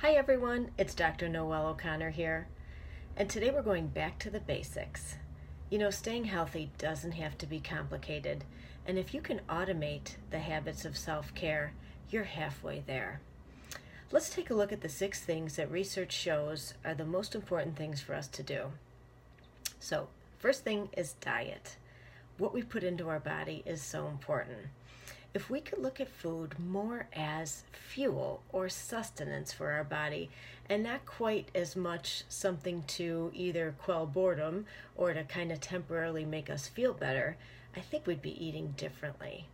Hi everyone, it's Dr. Noelle O'Connor here, and today we're going back to the basics. You know, staying healthy doesn't have to be complicated, and if you can automate the habits of self-care, you're halfway there. Let's take a look at the 6 things that research shows are the most important things for us to do. So, first thing is diet. What we put into our body is so important. If we could look at food more as fuel or sustenance for our body and not quite as much something to either quell boredom or to kind of temporarily make us feel better, I think we'd be eating differently.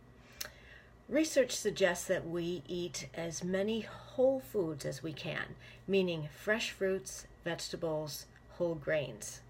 Research suggests that we eat as many whole foods as we can, meaning fresh fruits, vegetables, whole grains.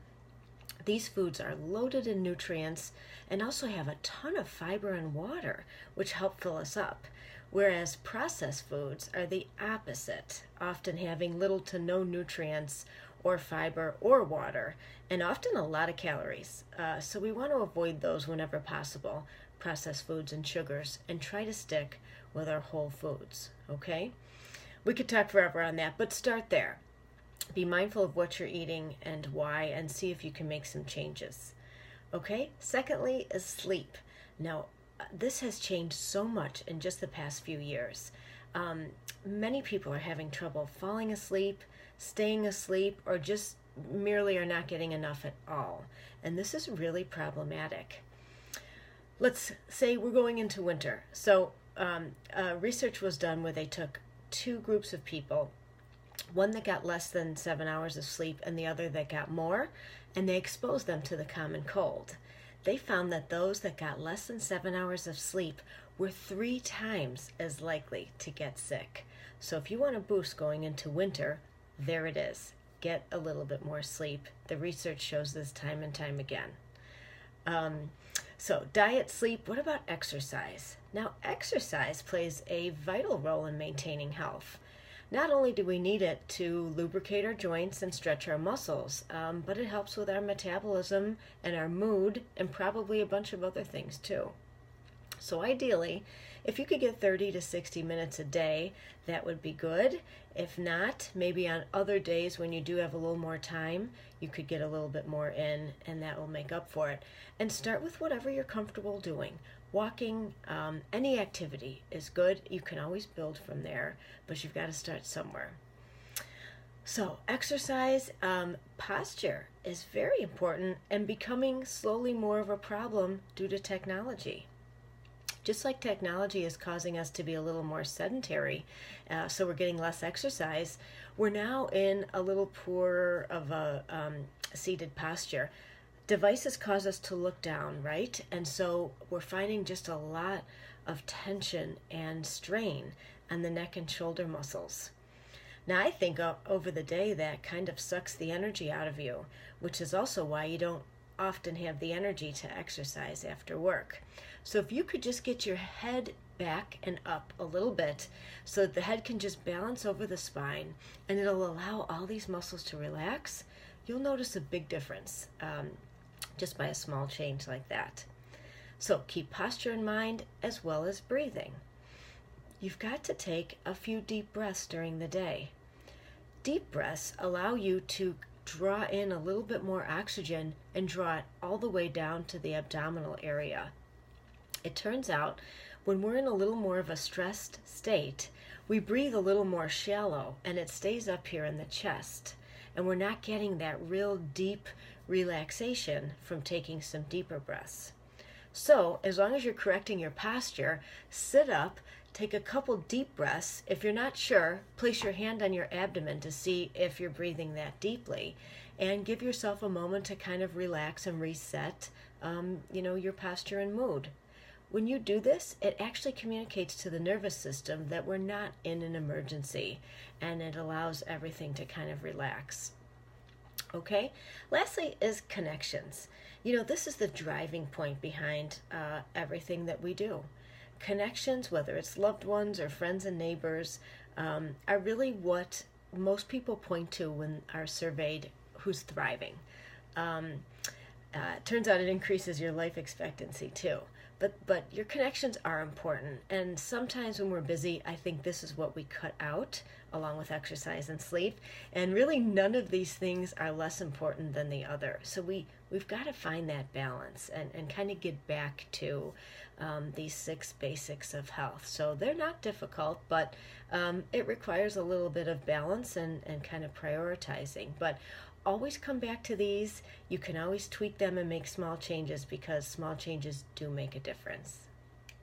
These foods are loaded in nutrients and also have a ton of fiber and water, which help fill us up, whereas processed foods are the opposite, often having little to no nutrients or fiber or water, and often a lot of calories. So we want to avoid those whenever possible, processed foods and sugars, and try to stick with our whole foods, okay? We could talk forever on that, but start there. Be mindful of what you're eating and why, and see if you can make some changes. Okay? Secondly is sleep. Now, this has changed so much in just the past few years. Many people are having trouble falling asleep, staying asleep, or just merely are not getting enough at all. And this is really problematic. Let's say we're going into winter. So research was done where they took 2 groups of people, one that got less than 7 hours of sleep and the other that got more, and they exposed them to the common cold. They found that those that got less than 7 hours of sleep were 3 times as likely to get sick. So if you want a boost going into winter, there it is. Get a little bit more sleep. The research shows this time and time again. So diet, sleep, what about exercise? Now, exercise plays a vital role in maintaining health. Not only do we need it to lubricate our joints and stretch our muscles, but it helps with our metabolism and our mood and probably a bunch of other things too. So ideally, if you could get 30 to 60 minutes a day, that would be good. If not, maybe on other days when you do have a little more time, you could get a little bit more in, and that will make up for it. And start with whatever you're comfortable doing. Walking, any activity is good. You can always build from there, but you've got to start somewhere. So exercise, posture is very important and becoming slowly more of a problem due to technology. Just like technology is causing us to be a little more sedentary, so we're getting less exercise, we're now in a little poorer of a seated posture. Devices cause us to look down, right? And so we're finding just a lot of tension and strain on the neck and shoulder muscles. Now, I think over the day that kind of sucks the energy out of you, which is also why you don't often have the energy to exercise after work. So if you could just get your head back and up a little bit so that the head can just balance over the spine and it'll allow all these muscles to relax, you'll notice a big difference just by a small change like that. So keep posture in mind as well as breathing. You've got to take a few deep breaths during the day. Deep breaths allow you to draw in a little bit more oxygen and draw it all the way down to the abdominal area. It turns out when we're in a little more of a stressed state, we breathe a little more shallow and it stays up here in the chest. And we're not getting that real deep relaxation from taking some deeper breaths. So as long as you're correcting your posture, sit up, take a couple deep breaths. If you're not sure, place your hand on your abdomen to see if you're breathing that deeply, and give yourself a moment to kind of relax and reset your posture and mood. When you do this, it actually communicates to the nervous system that we're not in an emergency, and it allows everything to kind of relax. Okay? Lastly is connections. You know, this is the driving point behind everything that we do. Connections, whether it's loved ones or friends and neighbors, are really what most people point to when are surveyed who's thriving. Turns out it increases your life expectancy too. But your connections are important, and sometimes when we're busy, I think this is what we cut out along with exercise and sleep. And really none of these things are less important than the other. So we've got to find that balance and kind of get back to these 6 basics of health. So they're not difficult, but it requires a little bit of balance and kind of prioritizing. But always come back to these. You can always tweak them and make small changes, because small changes do make a difference.